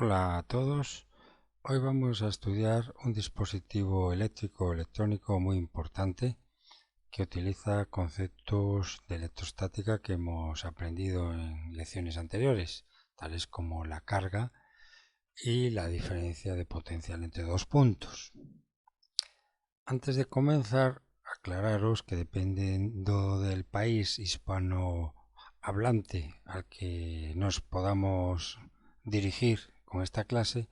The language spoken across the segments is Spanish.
Hola a todos. Hoy vamos a estudiar un dispositivo eléctrico electrónico muy importante que utiliza conceptos de electrostática que hemos aprendido en lecciones anteriores, tales como la carga y la diferencia de potencial entre dos puntos. Antes de comenzar, aclararos que dependiendo del país hispanohablante al que nos podamos dirigir con esta clase,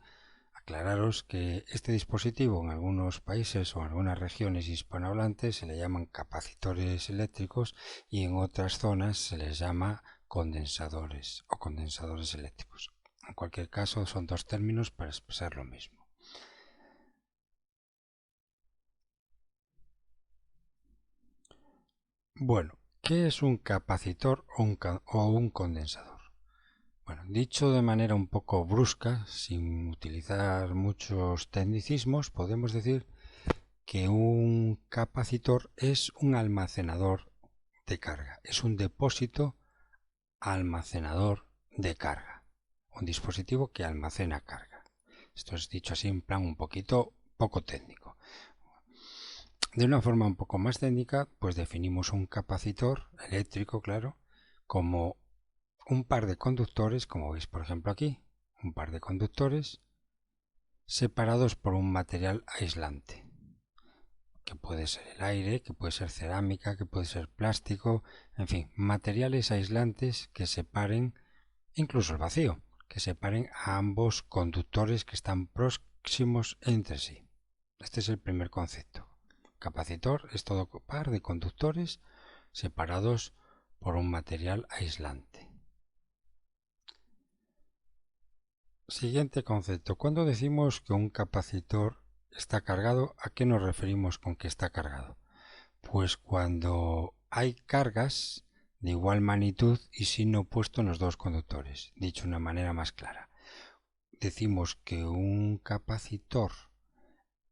aclararos que este dispositivo en algunos países o en algunas regiones hispanohablantes se le llaman capacitores eléctricos y en otras zonas se les llama condensadores o condensadores eléctricos. En cualquier caso son dos términos para expresar lo mismo. Bueno, ¿qué es un capacitor o un condensador? Bueno, dicho de manera un poco brusca, sin utilizar muchos tecnicismos, podemos decir que un capacitor es un almacenador de carga, es un depósito almacenador de carga, un dispositivo que almacena carga. Esto es dicho así en plan un poquito poco técnico. De una forma un poco más técnica, pues definimos un capacitor eléctrico, claro, como un par de conductores, como veis por ejemplo aquí, un par de conductores separados por un material aislante, que puede ser el aire, que puede ser cerámica, que puede ser plástico, en fin, materiales aislantes que separen, incluso el vacío, que separen a ambos conductores que están próximos entre sí. Este es el primer concepto. Capacitor es todo par de conductores separados por un material aislante. Siguiente concepto. Cuando decimos que un capacitor está cargado, ¿a qué nos referimos con que está cargado? Pues cuando hay cargas de igual magnitud y signo opuesto en los dos conductores. Dicho de una manera más clara, decimos que un capacitor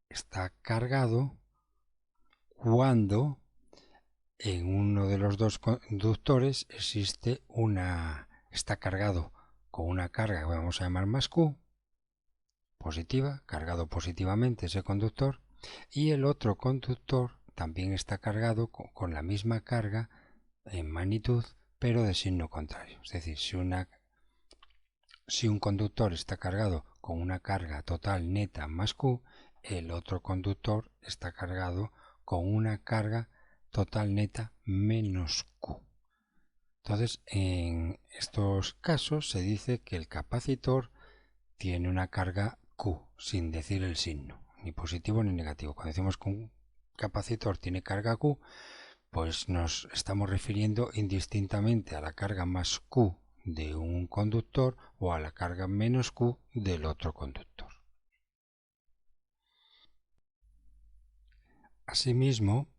está cargado cuando en uno de los dos conductores está cargado con una carga que vamos a llamar más Q, positiva, cargado positivamente ese conductor, y el otro conductor también está cargado con la misma carga en magnitud, pero de signo contrario. Es decir, si un conductor está cargado con una carga total neta más Q, el otro conductor está cargado con una carga total neta menos Q. Entonces, en estos casos se dice que el capacitor tiene una carga Q, sin decir el signo, ni positivo ni negativo. Cuando decimos que un capacitor tiene carga Q, pues nos estamos refiriendo indistintamente a la carga más Q de un conductor o a la carga menos Q del otro conductor. Asimismo,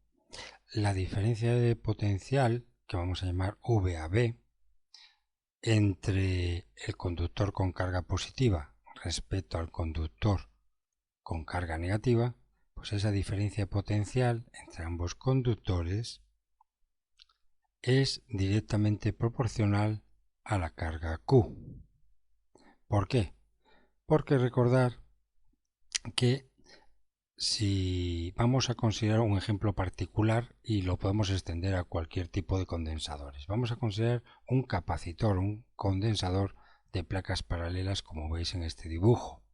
la diferencia de potencial, que vamos a llamar VAB, entre el conductor con carga positiva respecto al conductor con carga negativa, pues esa diferencia potencial entre ambos conductores es directamente proporcional a la carga Q. ¿Por qué? Porque recordar que si vamos a considerar un ejemplo particular y lo podemos extender a cualquier tipo de condensadores, vamos a considerar un capacitor, un condensador de placas paralelas como veis en este dibujo.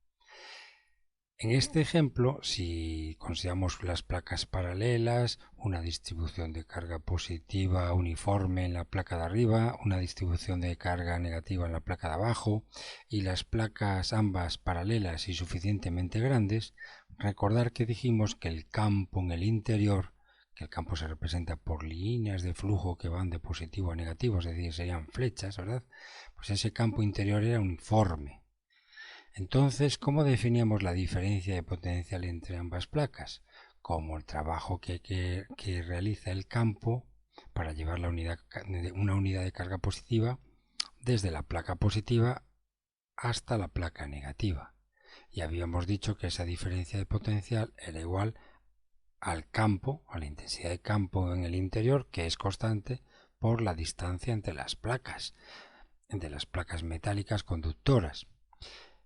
En este ejemplo, si consideramos las placas paralelas, una distribución de carga positiva uniforme en la placa de arriba, una distribución de carga negativa en la placa de abajo y las placas ambas paralelas y suficientemente grandes, recordar que dijimos que el campo en el interior, que el campo se representa por líneas de flujo que van de positivo a negativo, es decir, serían flechas, ¿verdad? Pues ese campo interior era uniforme. Entonces, ¿cómo definíamos la diferencia de potencial entre ambas placas? Como el trabajo que realiza el campo para llevar una unidad de carga positiva desde la placa positiva hasta la placa negativa. Y habíamos dicho que esa diferencia de potencial era igual al campo, a la intensidad de campo en el interior, que es constante por la distancia entre las placas metálicas conductoras.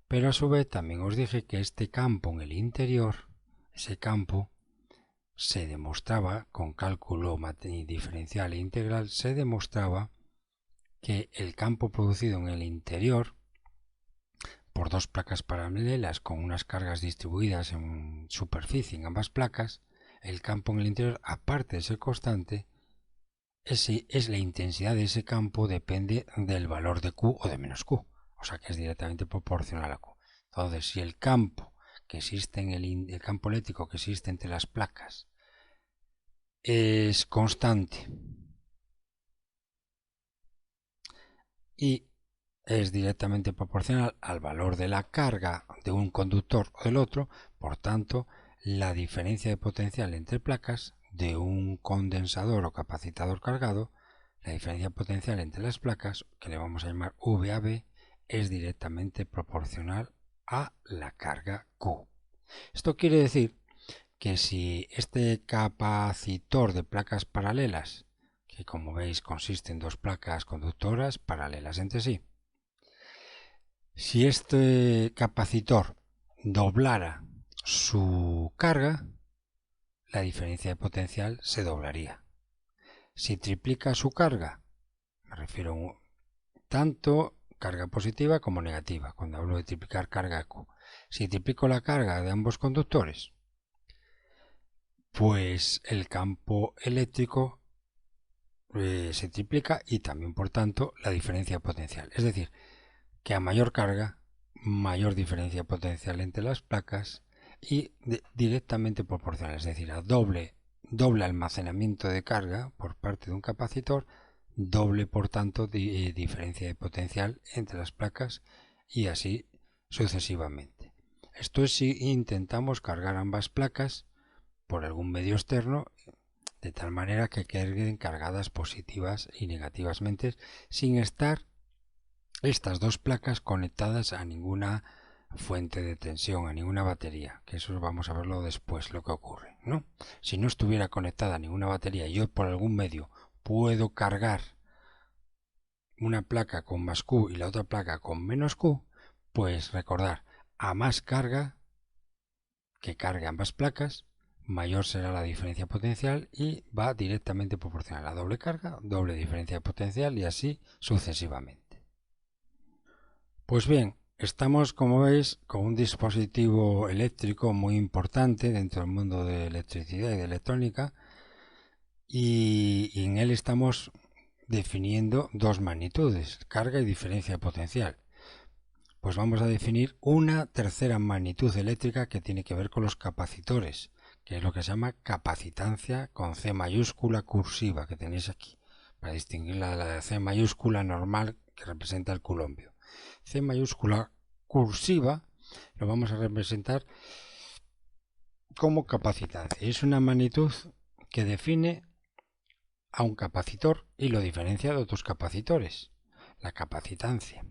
Pero a su vez también os dije que este campo en el interior, ese campo se demostraba con cálculo diferencial e integral, se demostraba que el campo producido en el interior por dos placas paralelas con unas cargas distribuidas en superficie en ambas placas, el campo en el interior, aparte de ser constante, es la intensidad de ese campo depende del valor de Q o de menos Q, o sea que es directamente proporcional a Q. Entonces, si el campo que existe en el campo eléctrico que existe entre las placas es constante y es directamente proporcional al valor de la carga de un conductor o del otro, por tanto, la diferencia de potencial entre placas de un condensador o capacitador cargado, la diferencia potencial entre las placas, que le vamos a llamar VAB, es directamente proporcional a la carga Q. Esto quiere decir que si este capacitor de placas paralelas, que como veis consiste en dos placas conductoras paralelas entre sí, si este capacitor doblara su carga, la diferencia de potencial se doblaría. Si triplica su carga, me refiero tanto carga positiva como negativa, cuando hablo de triplicar carga Q. Si triplico la carga de ambos conductores, pues el campo eléctrico se triplica y también, por tanto, la diferencia de potencial. Es decir, que a mayor carga, mayor diferencia potencial entre las placas y directamente proporcional, es decir, a doble almacenamiento de carga por parte de un capacitor, doble por tanto diferencia de potencial entre las placas y así sucesivamente. Esto es si intentamos cargar ambas placas por algún medio externo de tal manera que queden cargadas positivas y negativamente sin estar estas dos placas conectadas a ninguna fuente de tensión, a ninguna batería, que eso vamos a verlo después lo que ocurre, ¿no? Si no estuviera conectada a ninguna batería y yo por algún medio puedo cargar una placa con más Q y la otra placa con menos Q, pues recordar, a más carga que cargue ambas placas, mayor será la diferencia potencial y va directamente proporcional a doble carga, doble diferencia de potencial y así sucesivamente. Pues bien, estamos, como veis, con un dispositivo eléctrico muy importante dentro del mundo de electricidad y de electrónica y en él estamos definiendo dos magnitudes, carga y diferencia de potencial. Pues vamos a definir una tercera magnitud eléctrica que tiene que ver con los capacitores, que es lo que se llama capacitancia con C mayúscula cursiva que tenéis aquí, para distinguir la C mayúscula normal que representa el culombio. C mayúscula cursiva lo vamos a representar como capacitancia. Es una magnitud que define a un capacitor y lo diferencia de otros capacitores, la capacitancia.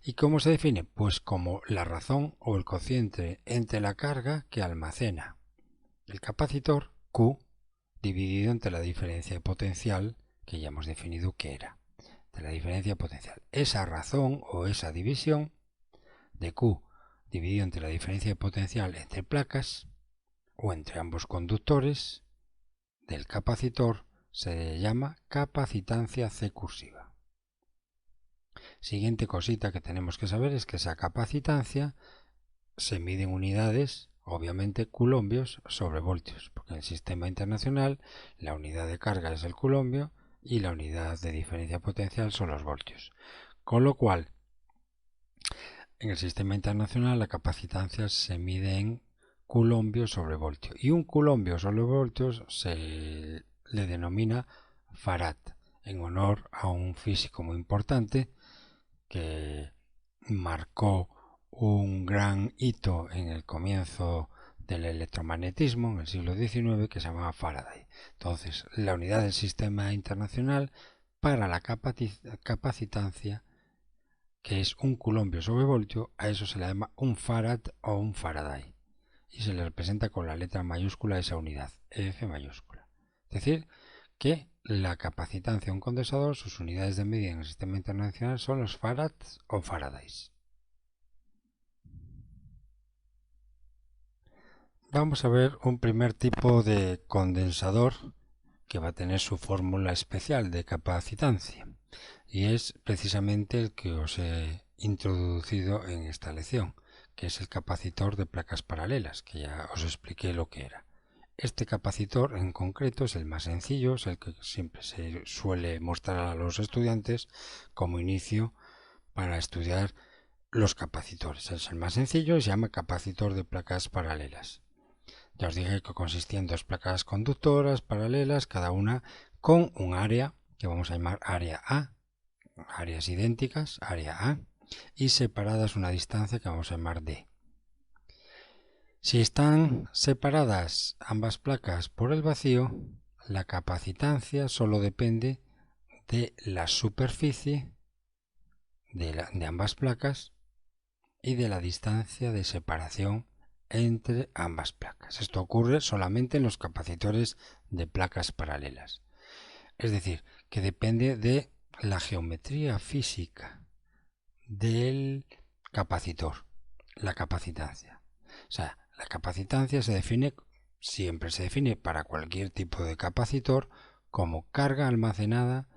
¿Y cómo se define? Pues como la razón o el cociente entre la carga que almacena el capacitor Q dividido entre la diferencia de potencial que ya hemos definido que era, de la diferencia de potencial. Esa razón o esa división de Q dividido entre la diferencia de potencial entre placas o entre ambos conductores del capacitor se llama capacitancia C cursiva. Siguiente cosita que tenemos que saber es que esa capacitancia se mide en unidades, obviamente culombios sobre voltios, porque en el sistema internacional la unidad de carga es el culombio y la unidad de diferencia potencial son los voltios. Con lo cual, en el sistema internacional la capacitancia se mide en culombio sobre voltio y un culombio sobre voltios se le denomina farad en honor a un físico muy importante que marcó un gran hito en el comienzo del electromagnetismo en el siglo XIX que se llamaba Faraday. Entonces, la unidad del sistema internacional para la capacitancia, que es un culombio sobre voltio, a eso se le llama un farad o un Faraday y se le representa con la letra mayúscula de esa unidad, F mayúscula. Es decir, que la capacitancia de un condensador, sus unidades de medida en el sistema internacional son los farads o faradays. Vamos a ver un primer tipo de condensador que va a tener su fórmula especial de capacitancia y es precisamente el que os he introducido en esta lección, que es el capacitor de placas paralelas, que ya os expliqué lo que era. Este capacitor en concreto es el más sencillo, es el que siempre se suele mostrar a los estudiantes como inicio para estudiar los capacitores. Es el más sencillo y se llama capacitor de placas paralelas. Ya os dije que consistía en dos placas conductoras paralelas, cada una con un área que vamos a llamar área A, áreas idénticas, área A, y separadas una distancia que vamos a llamar D. Si están separadas ambas placas por el vacío, la capacitancia solo depende de la superficie de ambas placas y de la distancia de separación entre ambas placas. Esto ocurre solamente en los capacitores de placas paralelas. Es decir, que depende de la geometría física del capacitor, la capacitancia. O sea, la capacitancia siempre se define para cualquier tipo de capacitor como carga almacenada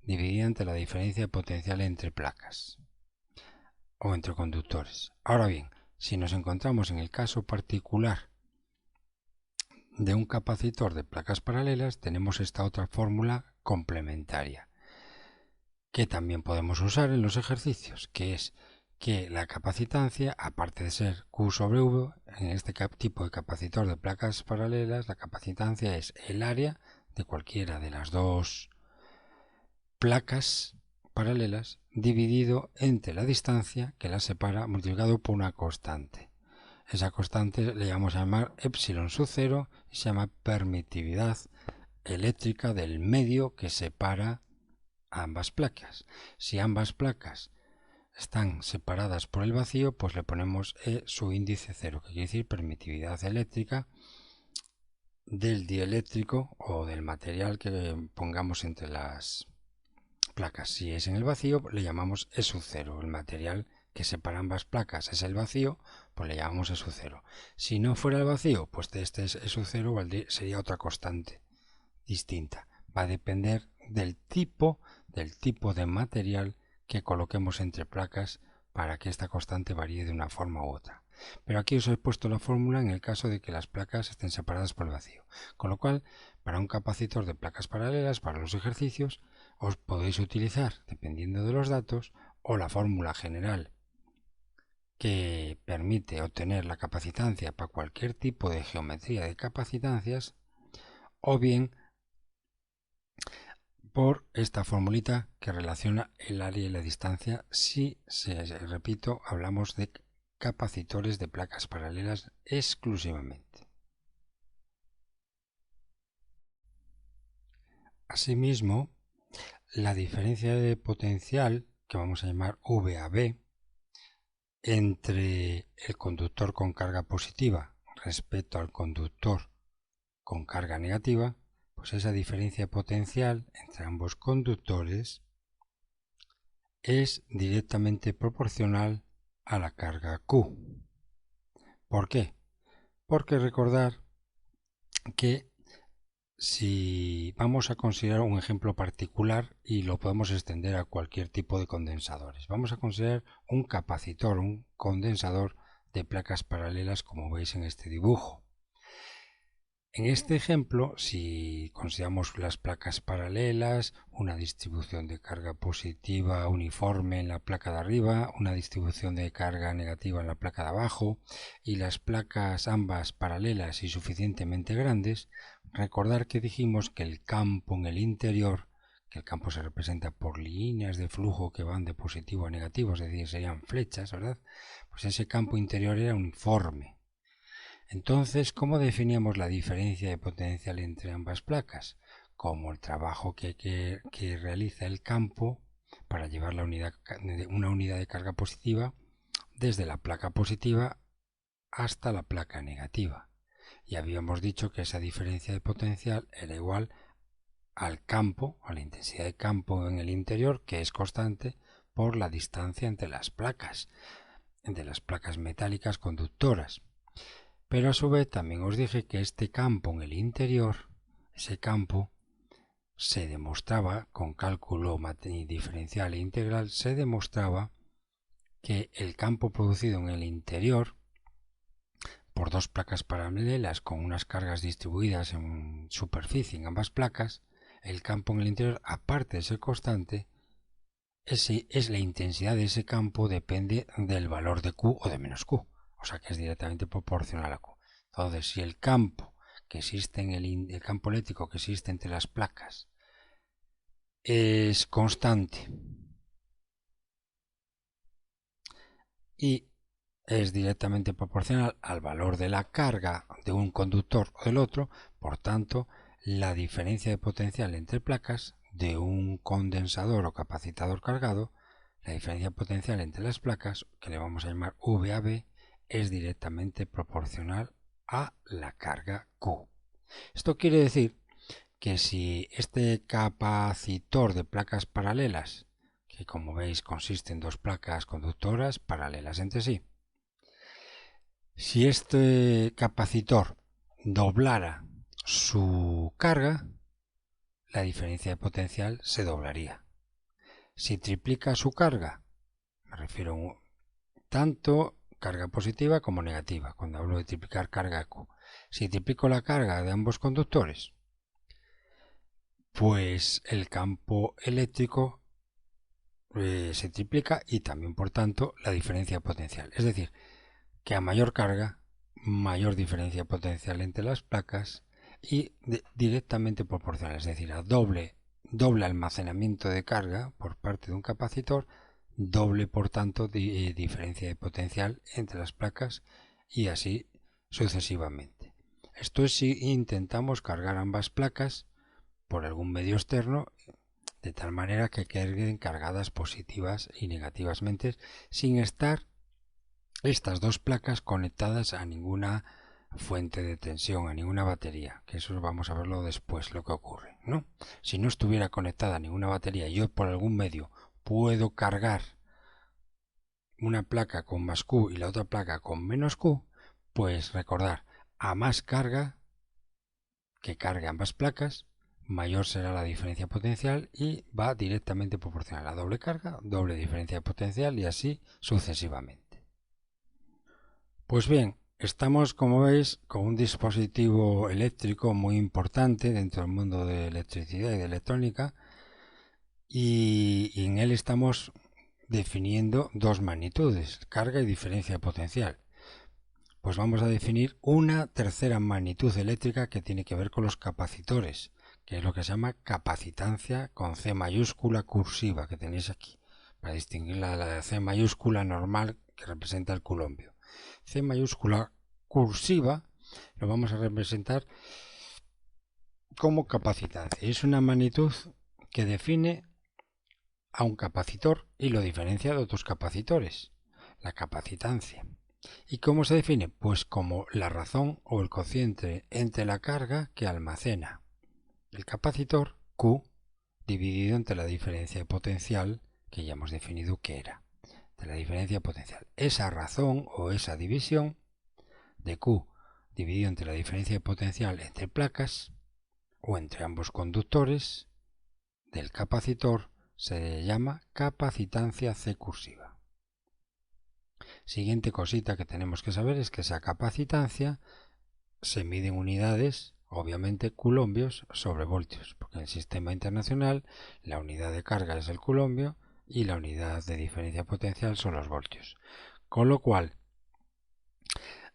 dividida entre la diferencia potencial entre placas o entre conductores. Ahora bien, si nos encontramos en el caso particular de un capacitor de placas paralelas, tenemos esta otra fórmula complementaria que también podemos usar en los ejercicios, que es que la capacitancia, aparte de ser Q sobre V, en este tipo de capacitor de placas paralelas, la capacitancia es el área de cualquiera de las dos placas paralelas dividido entre la distancia que las separa multiplicado por una constante. Esa constante le vamos a llamar epsilon sub 0 y se llama permitividad eléctrica del medio que separa ambas placas. Si ambas placas están separadas por el vacío, pues le ponemos su índice 0, que quiere decir permitividad eléctrica del dieléctrico o del material que pongamos entre las placas. Si es en el vacío, le llamamos E sub 0. El material que separa ambas placas es el vacío, pues le llamamos E sub 0. Si no fuera el vacío, pues este es E sub 0 sería otra constante distinta. Va a depender del tipo de material que coloquemos entre placas para que esta constante varíe de una forma u otra. Pero aquí os he puesto la fórmula en el caso de que las placas estén separadas por el vacío. Con lo cual, para un capacitor de placas paralelas, para los ejercicios, os podéis utilizar, dependiendo de los datos, o la fórmula general que permite obtener la capacitancia para cualquier tipo de geometría de capacitancias, o bien por esta formulita que relaciona el área y la distancia si, repito, hablamos de capacitores de placas paralelas exclusivamente. Asimismo, la diferencia de potencial, que vamos a llamar VAB, entre el conductor con carga positiva respecto al conductor con carga negativa, pues esa diferencia potencial entre ambos conductores es directamente proporcional a la carga Q. ¿Por qué? Porque recordar que si vamos a considerar un ejemplo particular y lo podemos extender a cualquier tipo de condensadores, vamos a considerar un capacitor, un condensador de placas paralelas como veis en este dibujo. En este ejemplo, si consideramos las placas paralelas, una distribución de carga positiva uniforme en la placa de arriba, una distribución de carga negativa en la placa de abajo y las placas ambas paralelas y suficientemente grandes, recordar que dijimos que el campo en el interior, que el campo se representa por líneas de flujo que van de positivo a negativo, es decir, serían flechas, ¿verdad? Pues ese campo interior era uniforme. Entonces, ¿cómo definíamos la diferencia de potencial entre ambas placas? Como el trabajo que realiza el campo para llevar una unidad de carga positiva desde la placa positiva hasta la placa negativa. Y habíamos dicho que esa diferencia de potencial era igual al campo, a la intensidad de campo en el interior, que es constante por la distancia entre las placas metálicas conductoras. Pero a su vez también os dije que este campo en el interior, ese campo se demostraba con cálculo diferencial e integral, se demostraba que el campo producido en el interior por dos placas paralelas con unas cargas distribuidas en superficie en ambas placas, el campo en el interior, aparte de ser constante, es la intensidad de ese campo depende del valor de Q o de menos Q, o sea que es directamente proporcional a Q. Entonces, si el campo que existe en el campo eléctrico que existe entre las placas es constante y es directamente proporcional al valor de la carga de un conductor o del otro, por tanto, la diferencia de potencial entre placas de un condensador o capacitador cargado, la diferencia potencial entre las placas, que le vamos a llamar VAB, es directamente proporcional a la carga Q. Esto quiere decir que si este capacitor de placas paralelas, que como veis consiste en dos placas conductoras paralelas entre sí, si este capacitor doblara su carga, la diferencia de potencial se doblaría. Si triplica su carga, me refiero a tanto carga positiva como negativa, cuando hablo de triplicar carga Q. Si triplico la carga de ambos conductores, pues el campo eléctrico se triplica y también, por tanto, la diferencia potencial. Es decir, que a mayor carga, mayor diferencia potencial entre las placas y directamente proporcional, es decir, a doble almacenamiento de carga por parte de un capacitor, doble por tanto diferencia de potencial entre las placas y así sucesivamente. Esto es si intentamos cargar ambas placas por algún medio externo de tal manera que queden cargadas positivas y negativamente sin estar estas dos placas conectadas a ninguna fuente de tensión, a ninguna batería, que eso vamos a verlo después lo que ocurre, ¿no? Si no estuviera conectada a ninguna batería y yo por algún medio puedo cargar una placa con más Q y la otra placa con menos Q, pues recordar, a más carga que cargue ambas placas, mayor será la diferencia potencial y va directamente proporcional a doble carga, doble diferencia de potencial y así sucesivamente. Pues bien, estamos, como veis, con un dispositivo eléctrico muy importante dentro del mundo de electricidad y de electrónica y en él estamos definiendo dos magnitudes, carga y diferencia potencial. Pues vamos a definir una tercera magnitud eléctrica que tiene que ver con los capacitores, que es lo que se llama capacitancia con C mayúscula cursiva, que tenéis aquí, para distinguir la C mayúscula normal que representa el culombio. C mayúscula cursiva lo vamos a representar como capacitancia. Es una magnitud que define a un capacitor y lo diferencia de otros capacitores, la capacitancia. ¿Y cómo se define? Pues como la razón o el cociente entre la carga que almacena el capacitor Q dividido entre la diferencia de potencial que ya hemos definido que era. De la diferencia potencial. Esa razón o esa división de Q dividido entre la diferencia de potencial entre placas o entre ambos conductores del capacitor se llama capacitancia C cursiva. Siguiente cosita que tenemos que saber es que esa capacitancia se mide en unidades, obviamente culombios sobre voltios, porque en el sistema internacional la unidad de carga es el culombio y la unidad de diferencia potencial son los voltios. Con lo cual,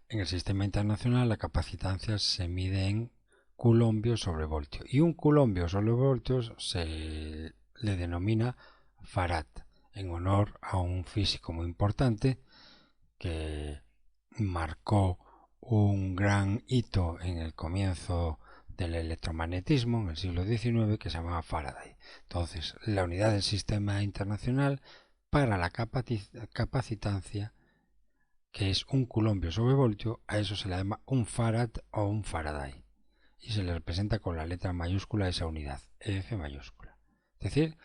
en el sistema internacional la capacitancia se mide en culombio sobre voltio y un culombio sobre voltios se le denomina farad, en honor a un físico muy importante que marcó un gran hito en el comienzo del electromagnetismo en el siglo XIX que se llamaba Faraday. Entonces, la unidad del sistema internacional para la capacitancia, que es un culombio sobre voltio, a eso se le llama un farad o un Faraday y se le representa con la letra mayúscula de esa unidad, F mayúscula. Es decir,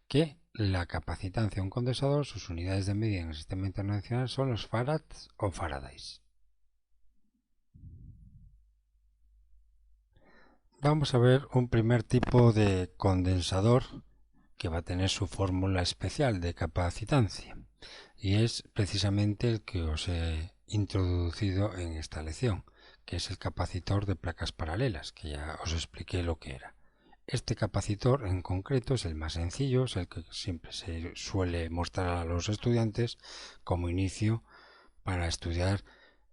que la capacitancia de un condensador, sus unidades de medida en el sistema internacional son los farads o faradays. vamos a ver un primer tipo de condensador que va a tener su fórmula especial de capacitancia, y es precisamente el que os he introducido en esta lección, que es el capacitor de placas paralelas, que ya os expliqué lo que era. Este capacitor en concreto es el más sencillo, es el que siempre se suele mostrar a los estudiantes como inicio para estudiar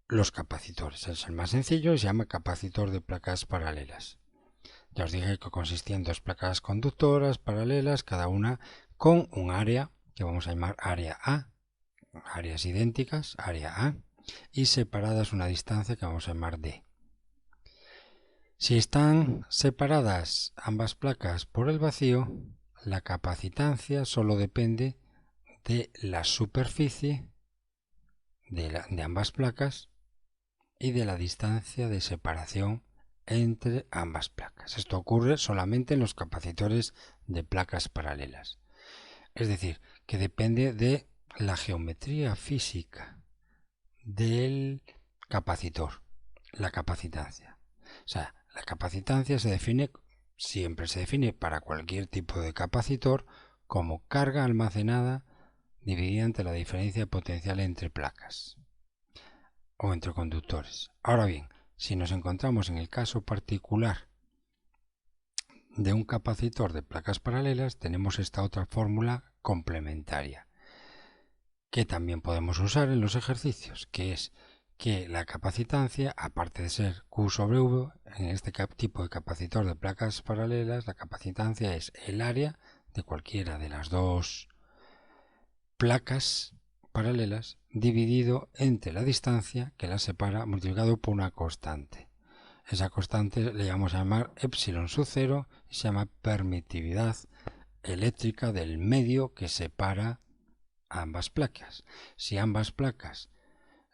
los capacitores. Es el más sencillo y se llama capacitor de placas paralelas. Ya os dije que consistía en dos placas conductoras paralelas, cada una con un área que vamos a llamar área A, áreas idénticas, área A, y separadas una distancia que vamos a llamar D. Si están separadas ambas placas por el vacío, la capacitancia solo depende de la superficie de ambas placas y de la distancia de separación entre ambas placas. Esto ocurre solamente en los capacitores de placas paralelas. Es decir, que depende de la geometría física del capacitor, la capacitancia. O sea, la capacitancia siempre se define para cualquier tipo de capacitor como carga almacenada dividida entre la diferencia de potencial entre placas o entre conductores. Ahora bien, si nos encontramos en el caso particular de un capacitor de placas paralelas, tenemos esta otra fórmula complementaria que también podemos usar en los ejercicios, que es que la capacitancia, aparte de ser Q sobre V, en este tipo de capacitor de placas paralelas, la capacitancia es el área de cualquiera de las dos placas paralelas dividido entre la distancia que las separa multiplicado por una constante. Esa constante le vamos a llamar epsilon sub 0 y se llama permitividad eléctrica del medio que separa ambas placas. Si ambas placas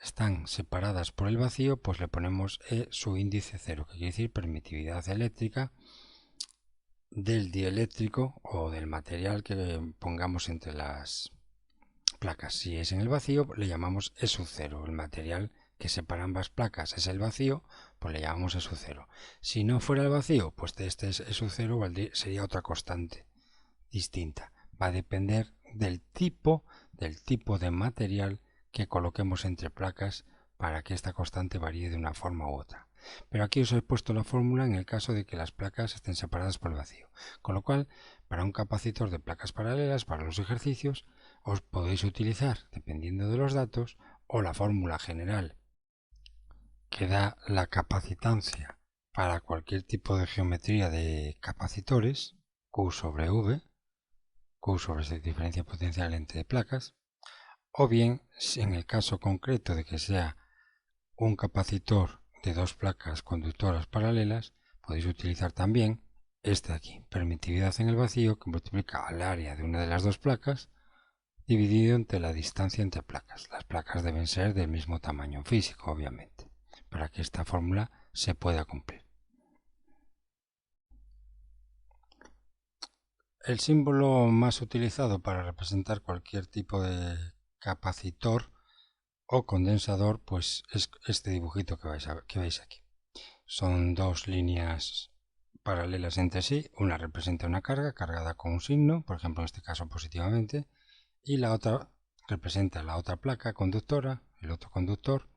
están separadas por el vacío, pues le ponemos su índice 0, que quiere decir permitividad eléctrica del dieléctrico o del material que pongamos entre las placas. Si es en el vacío, le llamamos E sub 0. El material que separa ambas placas es el vacío, pues le llamamos E sub 0. Si no fuera el vacío, pues de este E sub 0 sería otra constante distinta. Va a depender del tipo de material que coloquemos entre placas para que esta constante varíe de una forma u otra. Pero aquí os he puesto la fórmula en el caso de que las placas estén separadas por el vacío. Con lo cual, para un capacitor de placas paralelas, para los ejercicios, os podéis utilizar, dependiendo de los datos, o la fórmula general que da la capacitancia para cualquier tipo de geometría de capacitores, Q sobre V, Q sobre la diferencia potencial entre placas, o bien, si en el caso concreto de que sea un capacitor de dos placas conductoras paralelas, podéis utilizar también este de aquí, permitividad en el vacío, que multiplica el área de una de las dos placas dividido entre la distancia entre placas. Las placas deben ser del mismo tamaño físico, obviamente, para que esta fórmula se pueda cumplir. El símbolo más utilizado para representar cualquier tipo de capacitor o condensador, pues es este dibujito que veis aquí. Son dos líneas paralelas entre sí. Una representa una carga cargada con un signo, por ejemplo en este caso positivamente, y la otra representa la otra placa conductora, el otro conductor,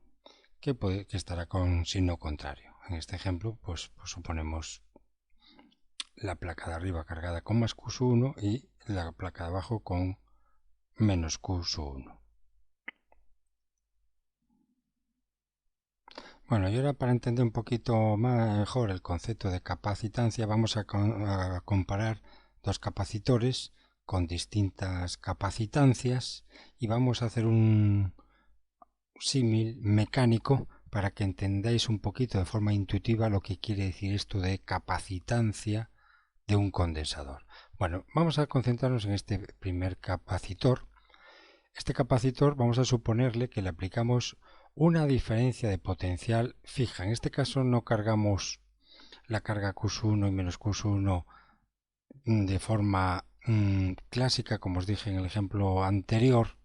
que estará con signo contrario. En este ejemplo, pues suponemos la placa de arriba cargada con más Q sub 1 y la placa de abajo con menos Q sub 1. Bueno, y ahora para entender un poquito mejor el concepto de capacitancia, vamos a comparar dos capacitores con distintas capacitancias y vamos a hacer un símil mecánico para que entendáis un poquito de forma intuitiva lo que quiere decir esto de capacitancia de un condensador. Bueno, vamos a concentrarnos en este primer capacitor. Este capacitor vamos a suponerle que le aplicamos una diferencia de potencial fija. En este caso no cargamos la carga Q1 y menos Q1 de forma clásica, como os dije en el ejemplo anterior,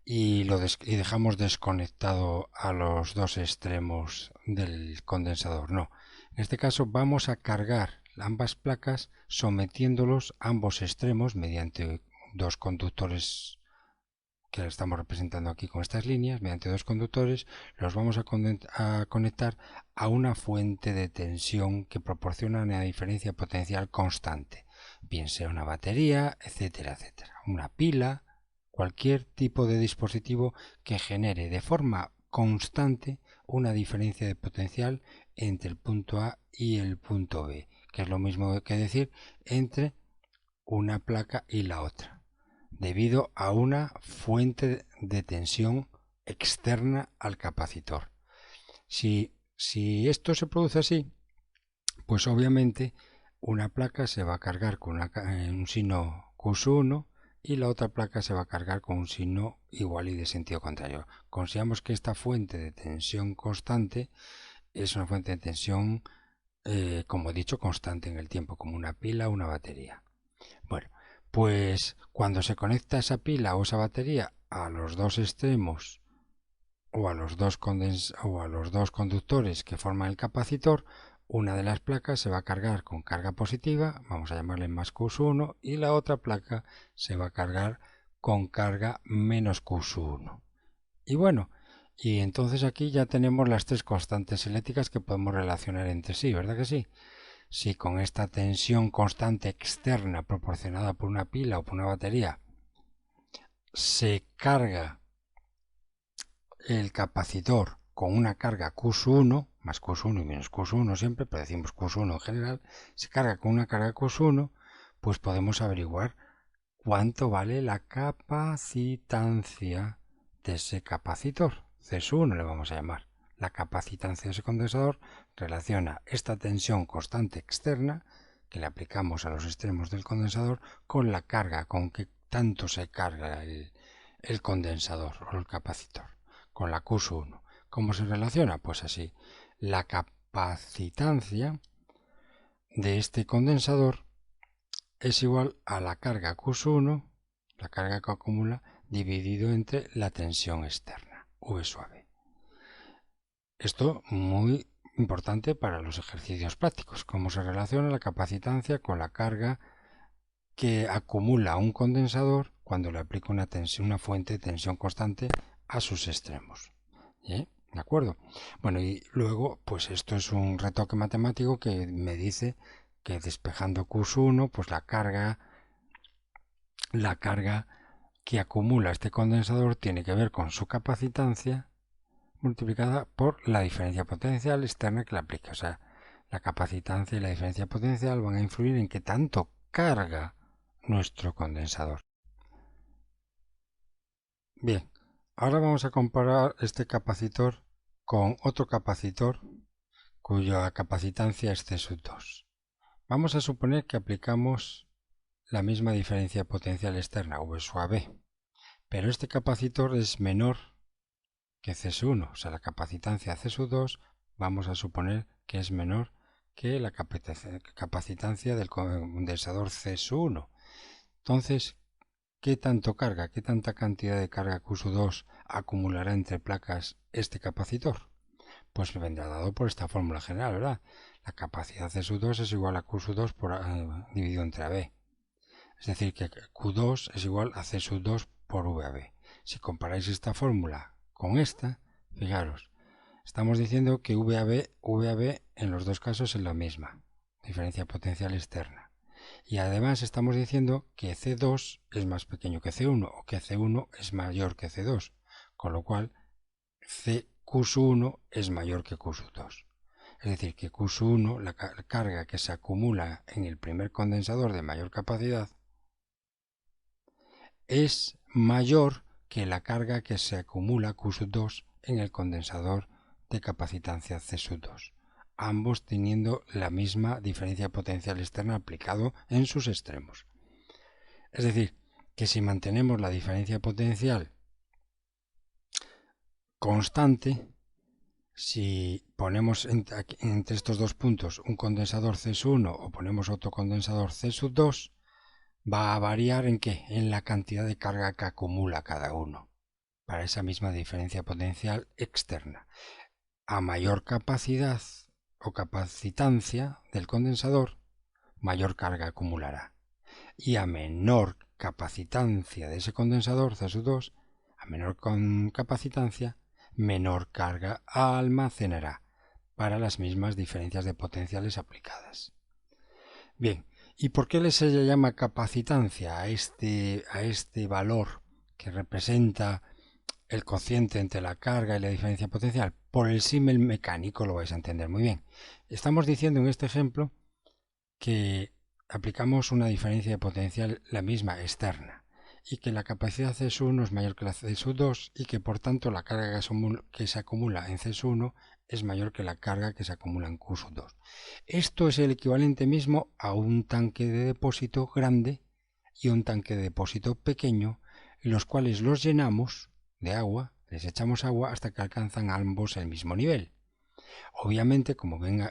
y dejamos desconectado a los dos extremos del condensador. No, En este caso vamos a cargar ambas placas sometiéndolos a ambos extremos mediante dos conductores que estamos representando aquí con estas líneas, mediante dos conductores, los vamos a conectar a una fuente de tensión que proporciona una diferencia potencial constante, bien sea una batería, etcétera, etcétera, una pila, cualquier tipo de dispositivo que genere de forma constante una diferencia de potencial entre el punto A y el punto B, que es lo mismo que decir entre una placa y la otra, debido a una fuente de tensión externa al capacitor. Si esto se produce así, pues obviamente una placa se va a cargar con un signo Q1 y la otra placa se va a cargar con un signo igual y de sentido contrario. Consideramos que esta fuente de tensión constante es una fuente de tensión, como he dicho, constante en el tiempo, como una pila o una batería. Bueno, pues cuando se conecta esa pila o esa batería a los dos extremos o a los dos conductores que forman el capacitor, una de las placas se va a cargar con carga positiva, vamos a llamarle más Q1, y la otra placa se va a cargar con carga menos Q1. Y bueno, y entonces aquí ya tenemos las tres constantes eléctricas que podemos relacionar entre sí, ¿verdad que sí? Si con esta tensión constante externa proporcionada por una pila o por una batería se carga el capacitor con una carga Q1, más Q1 y menos Q1 siempre, pero decimos Q1 en general, se carga con una carga Q1, pues podemos averiguar cuánto vale la capacitancia de ese capacitor. C1 le vamos a llamar. La capacitancia de ese condensador relaciona esta tensión constante externa que le aplicamos a los extremos del condensador con la carga, con que tanto se carga el condensador o el capacitor, con la Q1. ¿Cómo se relaciona? Pues así. La capacitancia de este condensador es igual a la carga Q1, la carga que acumula, dividido entre la tensión externa, V sub A. Esto muy importante para los ejercicios prácticos, cómo se relaciona la capacitancia con la carga que acumula un condensador cuando le aplica una fuente de tensión constante a sus extremos. ¿De acuerdo? Bueno, y luego, pues esto es un retoque matemático que me dice que despejando Q1, pues la carga que acumula este condensador tiene que ver con su capacitancia multiplicada por la diferencia potencial externa que le aplica. O sea, la capacitancia y la diferencia potencial van a influir en qué tanto carga nuestro condensador. Bien, ahora vamos a comparar este capacitor con otro capacitor cuya capacitancia es C2. Vamos a suponer que aplicamos la misma diferencia potencial externa, V sub A B, pero este capacitor es menor que C1, o sea, la capacitancia C2 vamos a suponer que es menor que la capacitancia del condensador C1. Entonces, ¿qué tanto carga, qué tanta cantidad de carga Q2 acumulará entre placas este capacitor? Pues vendrá dado por esta fórmula general, ¿verdad? La capacidad C2 es igual a Q2 dividido entre AB. Es decir, que Q2 es igual a C2 por VAB. Si comparáis esta fórmula con esta, fijaros, estamos diciendo que VAB en los dos casos es la misma, diferencia potencial externa. Y además estamos diciendo que C2 es más pequeño que C1 o que C1 es mayor que C2, con lo cual Q1 es mayor que Q2. Es decir, que Q1, la carga que se acumula en el primer condensador de mayor capacidad, es mayor que la carga que se acumula Q2 en el condensador de capacitancia C2, ambos teniendo la misma diferencia potencial externa aplicado en sus extremos. Es decir, que si mantenemos la diferencia potencial constante, si ponemos entre estos dos puntos un condensador C1 o ponemos otro condensador C2, va a variar ¿en qué? En la cantidad de carga que acumula cada uno para esa misma diferencia potencial externa. A mayor capacidad o capacitancia del condensador, mayor carga acumulará. Y a menor capacitancia de ese condensador, C2, a menor capacitancia, menor carga almacenará para las mismas diferencias de potenciales aplicadas. Bien, ¿y por qué se le llama capacitancia a este valor que representa el cociente entre la carga y la diferencia potencial? Por el símil mecánico lo vais a entender muy bien. Estamos diciendo en este ejemplo que aplicamos una diferencia de potencial la misma externa y que la capacidad C1 es mayor que la C2 y que por tanto la carga que se acumula en C1 es mayor que la carga que se acumula en Q2. Esto es el equivalente mismo a un tanque de depósito grande y un tanque de depósito pequeño, en los cuales los llenamos de agua, les echamos agua hasta que alcanzan ambos el mismo nivel. Obviamente, como ven,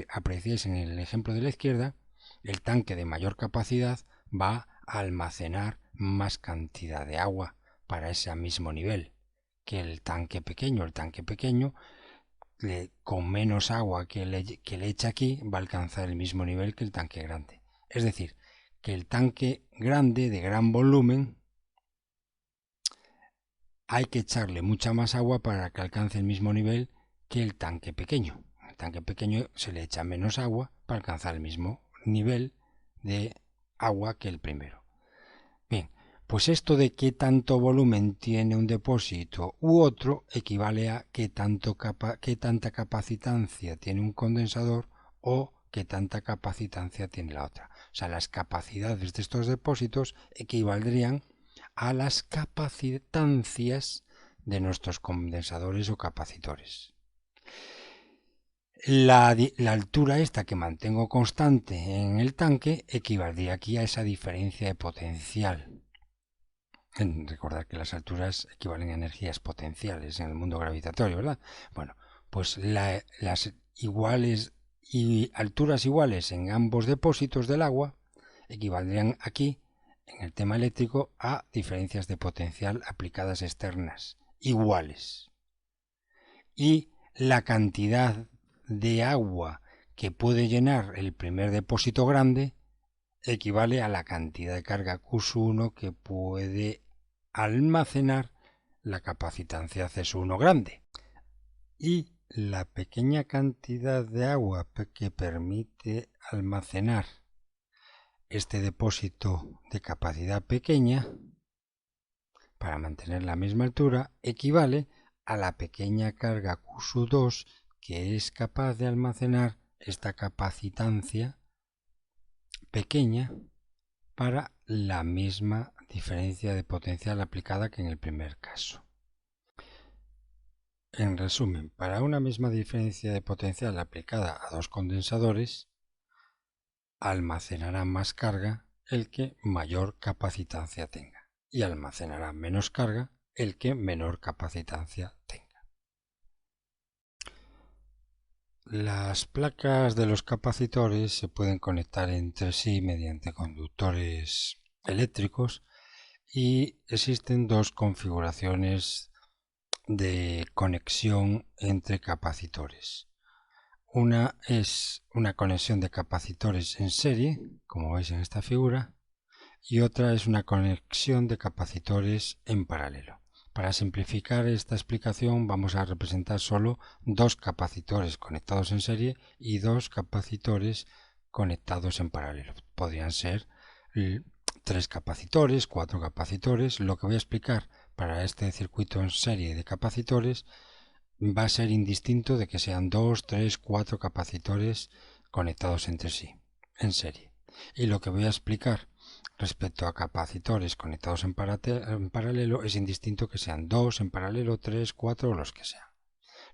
apreciáis en el ejemplo de la izquierda, el tanque de mayor capacidad va a almacenar más cantidad de agua para ese mismo nivel que el tanque pequeño. El tanque pequeño, con menos agua que le echa aquí, va a alcanzar el mismo nivel que el tanque grande. Es decir, que el tanque grande de gran volumen hay que echarle mucha más agua para que alcance el mismo nivel que el tanque pequeño. Al tanque pequeño se le echa menos agua para alcanzar el mismo nivel de agua que el primero. Bien, pues esto de qué tanto volumen tiene un depósito u otro equivale a qué tanta capacitancia tiene un condensador o qué tanta capacitancia tiene la otra. O sea, las capacidades de estos depósitos equivaldrían a las capacitancias de nuestros condensadores o capacitores. La altura esta que mantengo constante en el tanque equivaldría aquí a esa diferencia de potencial. Recordar que las alturas equivalen a energías potenciales en el mundo gravitatorio, ¿verdad? Bueno, pues las iguales y alturas iguales en ambos depósitos del agua equivaldrían aquí en el tema eléctrico a diferencias de potencial aplicadas externas iguales. Y la cantidad de agua que puede llenar el primer depósito grande equivale a la cantidad de carga Q1 que puede almacenar la capacitancia C1 grande. Y la pequeña cantidad de agua que permite almacenar este depósito de capacidad pequeña para mantener la misma altura equivale a la pequeña carga Q2 que es capaz de almacenar esta capacitancia pequeña para la misma diferencia de potencial aplicada que en el primer caso. En resumen, para una misma diferencia de potencial aplicada a dos condensadores, almacenará más carga el que mayor capacitancia tenga y almacenará menos carga el que menor capacitancia tenga. Las placas de los capacitores se pueden conectar entre sí mediante conductores eléctricos y existen dos configuraciones de conexión entre capacitores. Una es una conexión de capacitores en serie, como veis en esta figura, y otra es una conexión de capacitores en paralelo. Para simplificar esta explicación vamos a representar solo dos capacitores conectados en serie y dos capacitores conectados en paralelo. Podrían ser 3 capacitores, 4 capacitores. Lo que voy a explicar para este circuito en serie de capacitores va a ser indistinto de que sean 2, 3, 4 capacitores conectados entre sí en serie. Y lo que voy a explicar respecto a capacitores conectados en paralelo es indistinto que sean 2 en paralelo, 3, 4 o los que sean.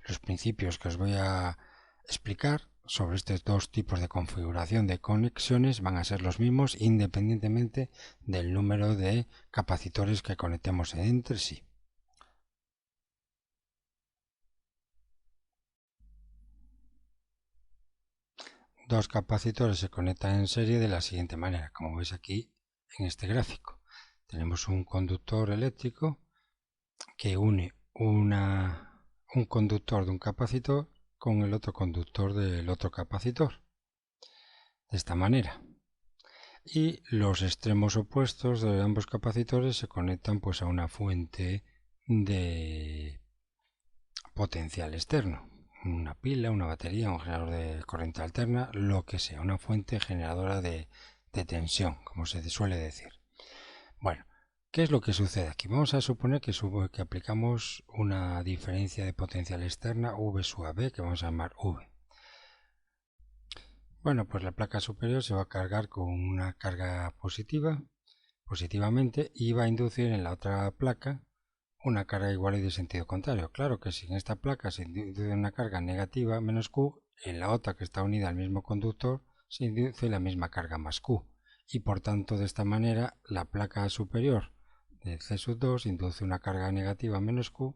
Los principios que os voy a explicar sobre estos dos tipos de configuración de conexiones van a ser los mismos independientemente del número de capacitores que conectemos entre sí. Dos capacitores se conectan en serie de la siguiente manera, como veis aquí en este gráfico. Tenemos un conductor eléctrico que une un conductor de un capacitor con el otro conductor del otro capacitor, de esta manera. Y los extremos opuestos de ambos capacitores se conectan pues a una fuente de potencial externo, una pila, una batería, un generador de corriente alterna, lo que sea, una fuente generadora de tensión, como se suele decir. Bueno, ¿qué es lo que sucede aquí? Vamos a suponer que aplicamos una diferencia de potencial externa V sub AB, que vamos a llamar V. Bueno, pues la placa superior se va a cargar con una carga positivamente, y va a inducir en la otra placa una carga igual y de sentido contrario. Claro que si en esta placa se induce una carga negativa menos Q, en la otra que está unida al mismo conductor se induce la misma carga más Q. Y por tanto, de esta manera, la placa superior de C2 induce una carga negativa menos Q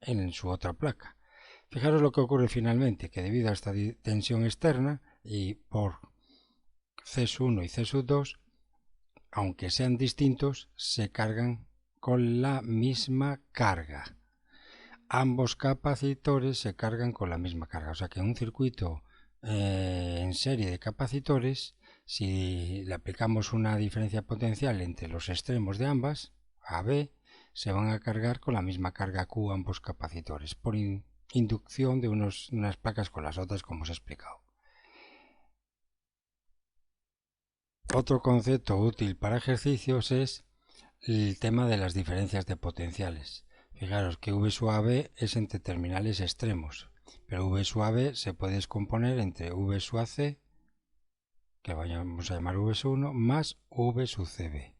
en su otra placa. Fijaros lo que ocurre finalmente, que debido a esta tensión externa y por C1 y C2, aunque sean distintos, se cargan con la misma carga. Ambos capacitores se cargan con la misma carga. O sea que en un circuito en serie de capacitores, si le aplicamos una diferencia potencial entre los extremos de ambas, AB, se van a cargar con la misma carga Q ambos capacitores, por inducción de unas placas con las otras, como os he explicado. Otro concepto útil para ejercicios es el tema de las diferencias de potenciales. Fijaros que V sub AB es entre terminales extremos, pero V sub AB se puede descomponer entre V sub AC, que vamos a llamar V sub 1, más V sub CB.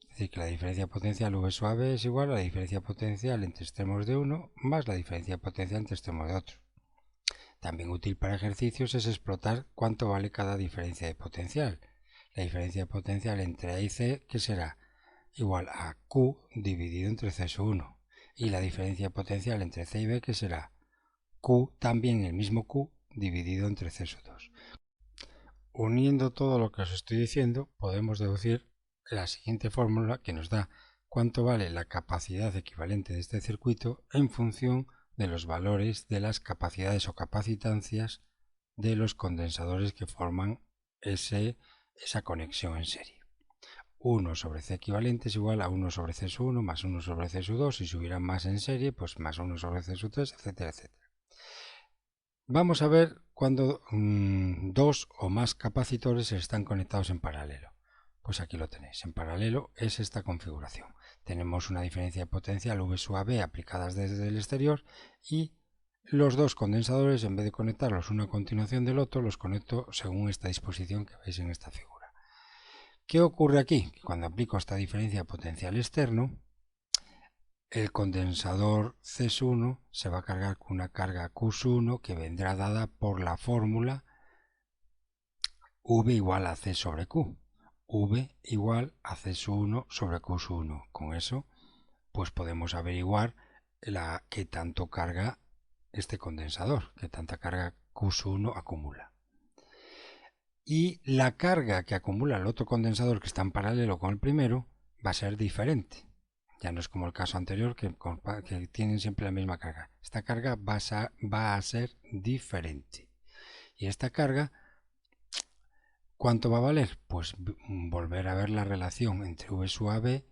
Es decir, que la diferencia potencial V sub AB es igual a la diferencia potencial entre extremos de uno más la diferencia potencial entre extremos de otro. También útil para ejercicios es explotar cuánto vale cada diferencia de potencial. La diferencia potencial entre A y C, que será igual a Q dividido entre C sub 1. Y la diferencia potencial entre C y B, que será Q, también el mismo Q, dividido entre C sub 2. Uniendo todo lo que os estoy diciendo, podemos deducir la siguiente fórmula, que nos da cuánto vale la capacidad equivalente de este circuito en función de los valores de las capacidades o capacitancias de los condensadores que forman esa conexión en serie. 1 sobre C equivalente es igual a 1 sobre C sub 1 más 1 sobre C sub 2, y si hubiera más en serie, pues más 1 sobre C sub 3, etcétera, etcétera. Vamos a ver cuando dos o más capacitores están conectados en paralelo. Pues aquí lo tenéis, en paralelo es esta configuración. Tenemos una diferencia de potencial V sub AB aplicadas desde el exterior, y los dos condensadores, en vez de conectarlos uno a continuación del otro, los conecto según esta disposición que veis en esta figura. ¿Qué ocurre aquí? Que cuando aplico esta diferencia de potencial externo, el condensador C1 se va a cargar con una carga Q1 que vendrá dada por la fórmula V igual a C sobre Q. V igual a C1 sobre Q1. Con eso, pues podemos averiguar qué tanto carga este condensador, qué tanta carga Q1 acumula. Y la carga que acumula el otro condensador, que está en paralelo con el primero, va a ser diferente. Ya no es como el caso anterior, que tienen siempre la misma carga. Esta carga va a ser diferente. Y esta carga, ¿cuánto va a valer? Pues volver a ver la relación entre V sub AB,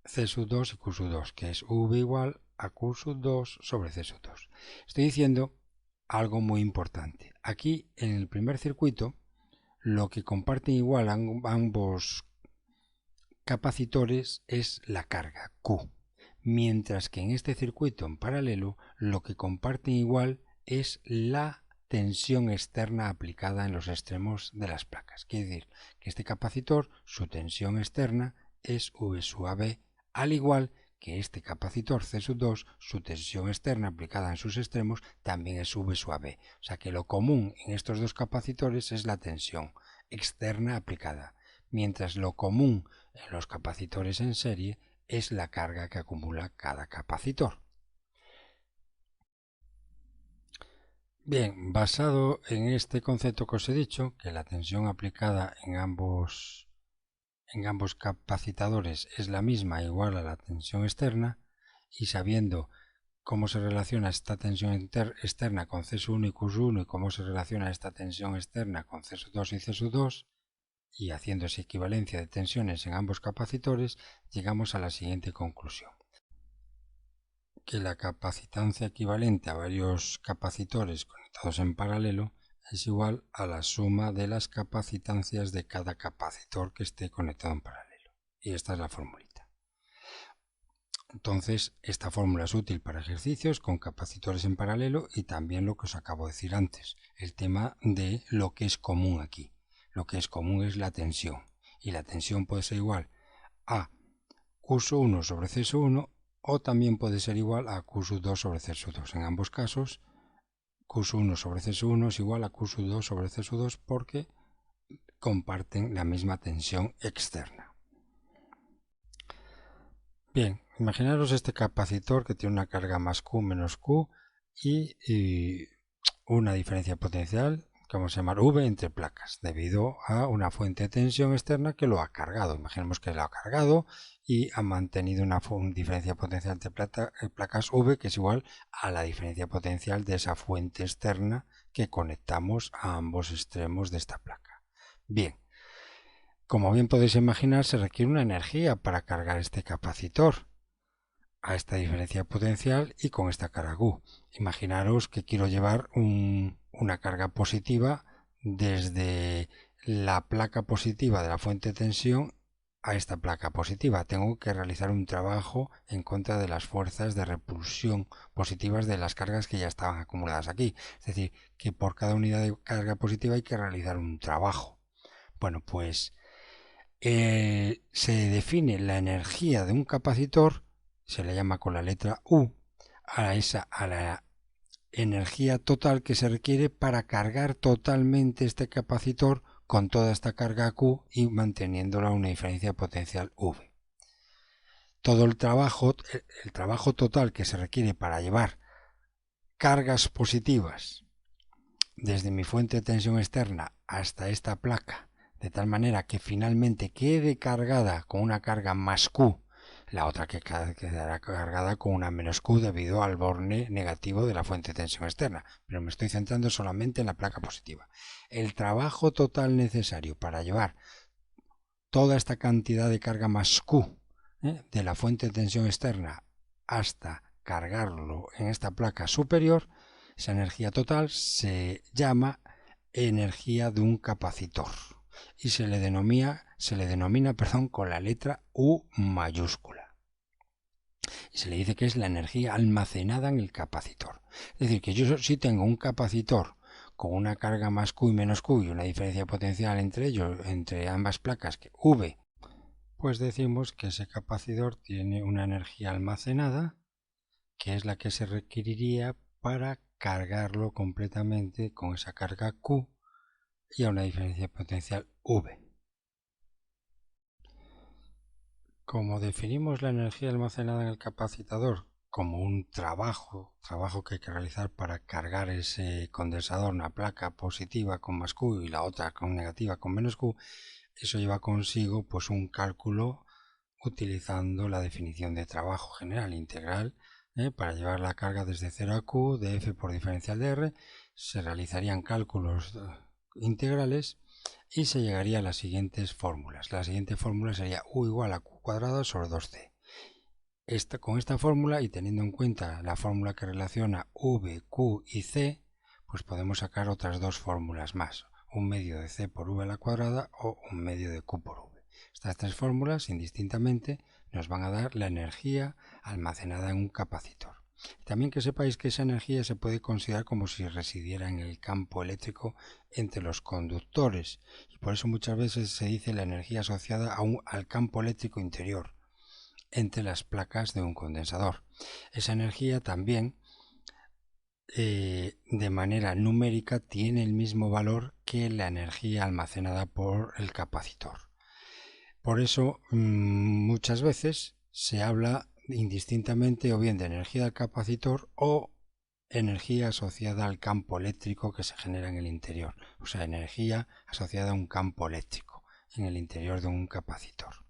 C sub 2 y Q sub 2, que es V igual a Q sub 2 sobre C sub 2. Estoy diciendo algo muy importante. Aquí, en el primer circuito, lo que comparten igual ambos capacitores es la carga Q, mientras que en este circuito en paralelo lo que comparten igual es la tensión externa aplicada en los extremos de las placas. Quiere decir que este capacitor, su tensión externa es V sub AB, al igual que este capacitor C sub 2, su tensión externa aplicada en sus extremos también es V sub AB. O sea que lo común en estos dos capacitores es la tensión externa aplicada, mientras lo común en los capacitores en serie es la carga que acumula cada capacitor. Bien, basado en este concepto que os he dicho, que la tensión aplicada en ambos capacitadores es la misma, igual a la tensión externa, y sabiendo cómo se relaciona esta tensión externa con C1 y Q1 y cómo se relaciona esta tensión externa con C2 y C2, y haciendo esa equivalencia de tensiones en ambos capacitores, llegamos a la siguiente conclusión: que la capacitancia equivalente a varios capacitores conectados en paralelo es igual a la suma de las capacitancias de cada capacitor que esté conectado en paralelo. Y esta es la formulita. Entonces, esta fórmula es útil para ejercicios con capacitores en paralelo y también lo que os acabo de decir antes, el tema de lo que es común aquí. Lo que es común es la tensión, y la tensión puede ser igual a Q1 sobre C1 o también puede ser igual a Q2 sobre C2. En ambos casos, Q1 sobre C1 es igual a Q2 sobre C2 porque comparten la misma tensión externa. Bien, imaginaros este capacitor que tiene una carga más Q menos Q y una diferencia potencial que vamos a llamar V entre placas, debido a una fuente de tensión externa que lo ha cargado. Imaginemos que lo ha cargado y ha mantenido una diferencia potencial de placas V que es igual a la diferencia potencial de esa fuente externa que conectamos a ambos extremos de esta placa. Bien, como bien podéis imaginar, se requiere una energía para cargar este capacitor a esta diferencia potencial y con esta carga Q. Imaginaros que quiero llevar una carga positiva desde la placa positiva de la fuente de tensión a esta placa positiva. Tengo que realizar un trabajo en contra de las fuerzas de repulsión positivas de las cargas que ya estaban acumuladas aquí. Es decir, que por cada unidad de carga positiva hay que realizar un trabajo. Bueno, pues se define la energía de un capacitor, se le llama con la letra U, a la energía total que se requiere para cargar totalmente este capacitor con toda esta carga Q y manteniéndola a una diferencia potencial V. Todo el trabajo total que se requiere para llevar cargas positivas desde mi fuente de tensión externa hasta esta placa, de tal manera que finalmente quede cargada con una carga más Q, la otra que quedará cargada con una menos Q debido al borne negativo de la fuente de tensión externa, pero me estoy centrando solamente en la placa positiva. El trabajo total necesario para llevar toda esta cantidad de carga más Q de la fuente de tensión externa hasta cargarlo en esta placa superior, esa energía total se llama energía de un capacitor y se le denomina con la letra U mayúscula. Y se le dice que es la energía almacenada en el capacitor. Es decir, que yo si tengo un capacitor con una carga más Q y menos Q y una diferencia potencial entre ellos, entre ambas placas, que V, pues decimos que ese capacitor tiene una energía almacenada que es la que se requeriría para cargarlo completamente con esa carga Q y a una diferencia potencial V. Como definimos la energía almacenada en el capacitor como un trabajo que hay que realizar para cargar ese condensador, una placa positiva con más Q y la otra con negativa con menos Q, eso lleva consigo pues un cálculo utilizando la definición de trabajo general integral. Para llevar la carga desde 0 a Q de F por diferencial de R se realizarían cálculos integrales y se llegaría a las siguientes fórmulas. La siguiente fórmula sería U igual a Q cuadrado sobre 2C. Con esta fórmula y teniendo en cuenta la fórmula que relaciona V, Q y C, pues podemos sacar otras dos fórmulas más. Un medio de C por V a la cuadrada o un medio de Q por V. Estas tres fórmulas indistintamente nos van a dar la energía almacenada en un capacitor. También que sepáis que esa energía se puede considerar como si residiera en el campo eléctrico entre los conductores y por eso muchas veces se dice la energía asociada al campo eléctrico interior entre las placas de un condensador. Esa energía también de manera numérica tiene el mismo valor que la energía almacenada por el capacitor. Por eso muchas veces se habla indistintamente o bien de energía del capacitor o energía asociada al campo eléctrico que se genera en el interior, o sea, energía asociada a un campo eléctrico en el interior de un capacitor.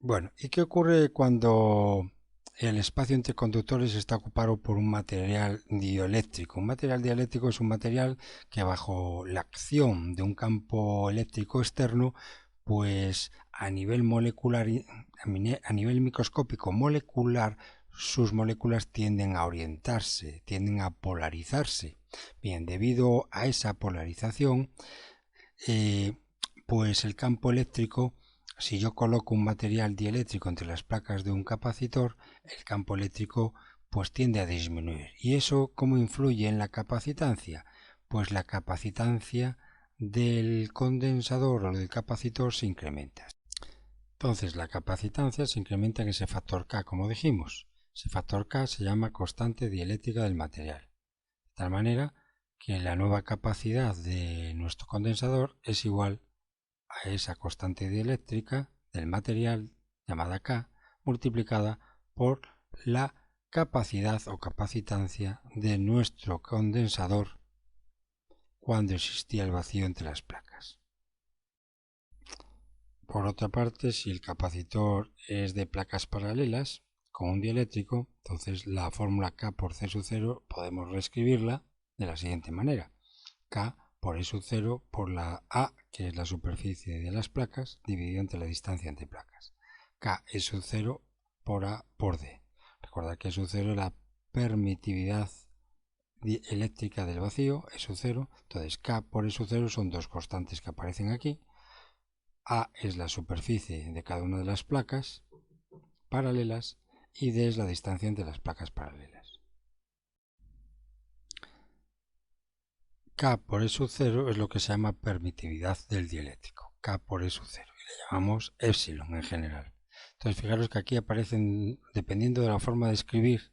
Bueno, ¿y qué ocurre cuando el espacio entre conductores está ocupado por un material dieléctrico? Un material dieléctrico es un material que bajo la acción de un campo eléctrico externo, pues a nivel molecular, a nivel microscópico molecular, sus moléculas tienden a orientarse, tienden a polarizarse. Bien, debido a esa polarización, eh, pues el campo eléctrico, si yo coloco un material dieléctrico entre las placas de un capacitor, el campo eléctrico pues tiende a disminuir. ¿Y eso cómo influye en la capacitancia? Pues la capacitancia del condensador o del capacitor se incrementa. Entonces la capacitancia se incrementa en ese factor K, como dijimos. Ese factor K se llama constante dieléctrica del material. De tal manera que la nueva capacidad de nuestro condensador es igual a esa constante dieléctrica del material llamada K multiplicada por la capacidad o capacitancia de nuestro condensador cuando existía el vacío entre las placas. Por otra parte, si el capacitor es de placas paralelas con un dieléctrico, entonces la fórmula K por C sub 0 podemos reescribirla de la siguiente manera: K por E sub 0 por la A, que es la superficie de las placas, dividido entre la distancia entre placas. K E sub 0 por A por D. Recordad que E sub 0 es la permitividad eléctrica del vacío, E sub 0. Entonces K por E sub 0 son dos constantes que aparecen aquí. A es la superficie de cada una de las placas paralelas y D es la distancia entre las placas paralelas. K por E sub 0 es lo que se llama permitividad del dieléctrico. K por E sub 0 y le llamamos epsilon en general. Entonces fijaros que aquí aparecen, dependiendo de la forma de escribir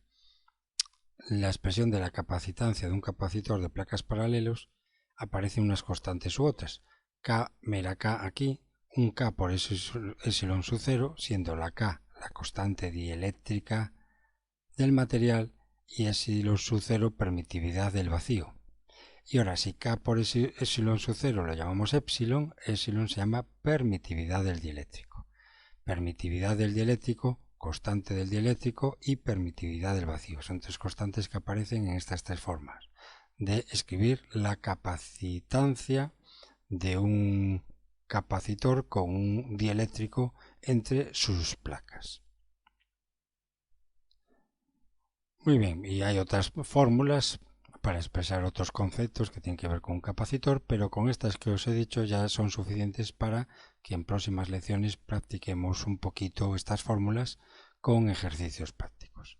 la expresión de la capacitancia de un capacitor de placas paralelos, aparecen unas constantes u otras. K, mera K aquí, un K por epsilon sub 0, siendo la K la constante dieléctrica del material y epsilon sub 0 permitividad del vacío. Y ahora, si K por epsilon sub 0 lo llamamos epsilon, epsilon se llama permitividad del dieléctrico. Permitividad del dieléctrico, constante del dieléctrico y permitividad del vacío. Son tres constantes que aparecen en estas tres formas de escribir la capacitancia de un capacitor con un dieléctrico entre sus placas. Muy bien, y hay otras fórmulas para expresar otros conceptos que tienen que ver con un capacitor, pero con estas que os he dicho ya son suficientes para que en próximas lecciones practiquemos un poquito estas fórmulas con ejercicios prácticos.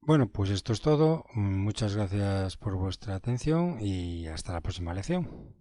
Bueno, pues esto es todo. Muchas gracias por vuestra atención y hasta la próxima lección.